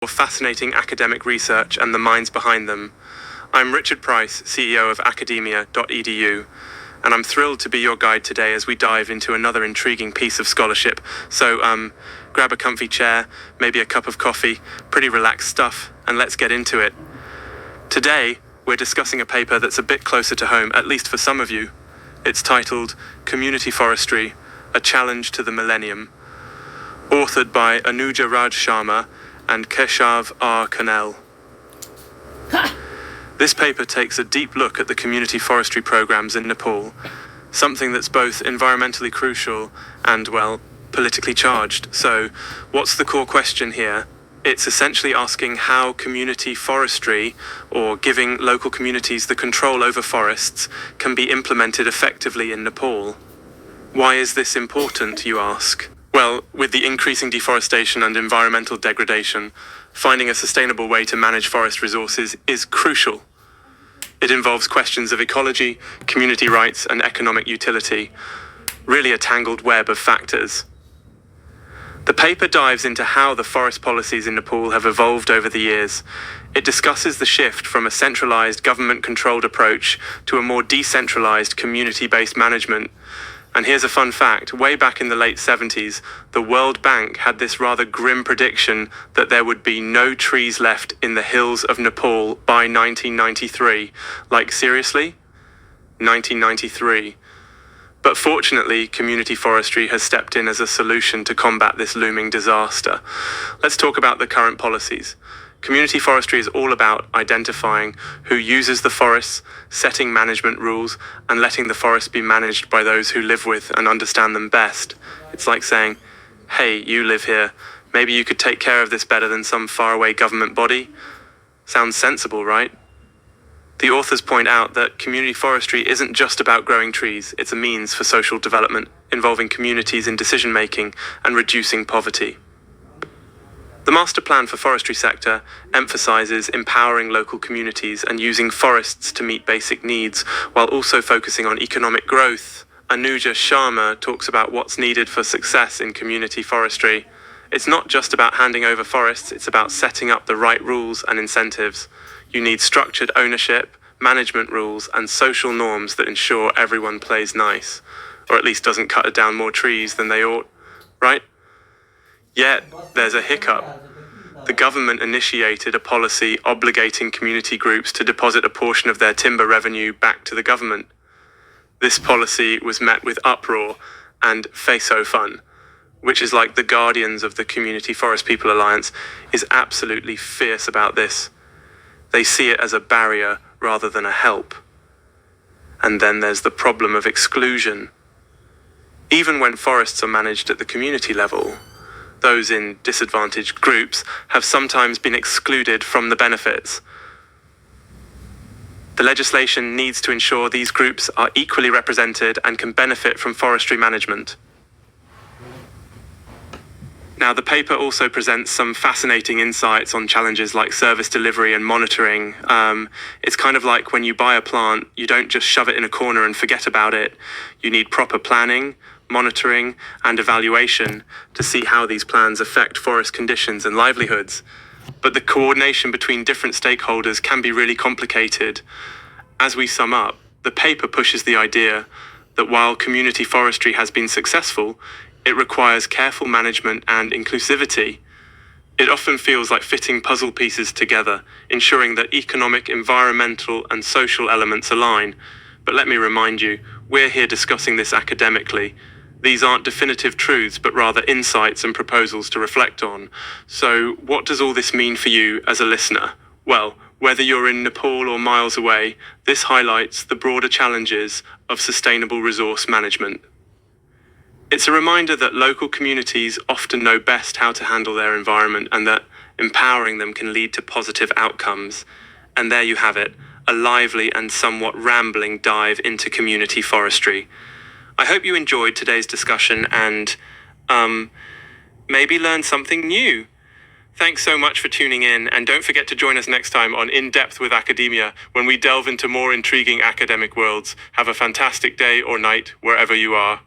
for fascinating academic research and the minds behind them. I'm Richard Price, CEO of academia.edu, and I'm thrilled to be your guide today as we dive into another intriguing piece of scholarship. So, grab a comfy chair, maybe a cup of coffee, pretty relaxed stuff, and let's get into it. Today, we're discussing a paper that's a bit closer to home, at least for some of you. It's titled Community Forestry, A Challenge to the Millennium, authored by Anuja Sharma and Keshav Kanel. This paper takes a deep look at the community forestry programs in Nepal, something that's both environmentally crucial and, well, politically charged. So, what's the core question here? It's essentially asking how community forestry, or giving local communities the control over forests, can be implemented effectively in Nepal. Why is this important, you ask? Well, with the increasing deforestation and environmental degradation, finding a sustainable way to manage forest resources is crucial. It involves questions of ecology, community rights, and economic utility, really a tangled web of factors. The paper dives into how the forest policies in Nepal have evolved over the years. It discusses the shift from a centralized, government-controlled approach to a more decentralized, community-based management. And here's a fun fact. Way back in the late 70s, the World Bank had this rather grim prediction that there would be no trees left in the hills of Nepal by 1993. Like, seriously? 1993. But fortunately, community forestry has stepped in as a solution to combat this looming disaster. Let's talk about the current policies. Community forestry is all about identifying who uses the forests, setting management rules, and letting the forests be managed by those who live with and understand them best. It's like saying, hey, you live here, maybe you could take care of this better than some faraway government body? Sounds sensible, right? The authors point out that community forestry isn't just about growing trees, it's a means for social development, involving communities in decision-making and reducing poverty. The Master Plan for Forestry sector emphasizes empowering local communities and using forests to meet basic needs, while also focusing on economic growth. Anuja Sharma talks about what's needed for success in community forestry. It's not just about handing over forests, it's about setting up the right rules and incentives. You need structured ownership, management rules, and social norms that ensure everyone plays nice, or at least doesn't cut down more trees than they ought, right? Yet, there's a hiccup. The government initiated a policy obligating community groups to deposit a portion of their timber revenue back to the government. This policy was met with uproar and face-o-fun, which is like the guardians of the Community Forest People Alliance, is absolutely fierce about this. They see it as a barrier rather than a help. And then there's the problem of exclusion. Even when forests are managed at the community level, those in disadvantaged groups have sometimes been excluded from the benefits. The legislation needs to ensure these groups are equally represented and can benefit from forestry management. Now, the paper also presents some fascinating insights on challenges like service delivery and monitoring. It's kind of like when you buy a plant, you don't just shove it in a corner and forget about it. You need proper planning, monitoring, and evaluation to see how these plans affect forest conditions and livelihoods. But the coordination between different stakeholders can be really complicated. As we sum up, the paper pushes the idea that while community forestry has been successful, it requires careful management and inclusivity. It often feels like fitting puzzle pieces together, ensuring that economic, environmental, and social elements align. But let me remind you, we're here discussing this academically. These aren't definitive truths, but rather insights and proposals to reflect on. So, what does all this mean for you as a listener? Well, whether you're in Nepal or miles away, this highlights the broader challenges of sustainable resource management. It's a reminder that local communities often know best how to handle their environment and that empowering them can lead to positive outcomes. And there you have it, a lively and somewhat rambling dive into community forestry. I hope you enjoyed today's discussion and, maybe learned something new. Thanks so much for tuning in, and don't forget to join us next time on In Depth with Academia when we delve into more intriguing academic worlds. Have a fantastic day or night wherever you are.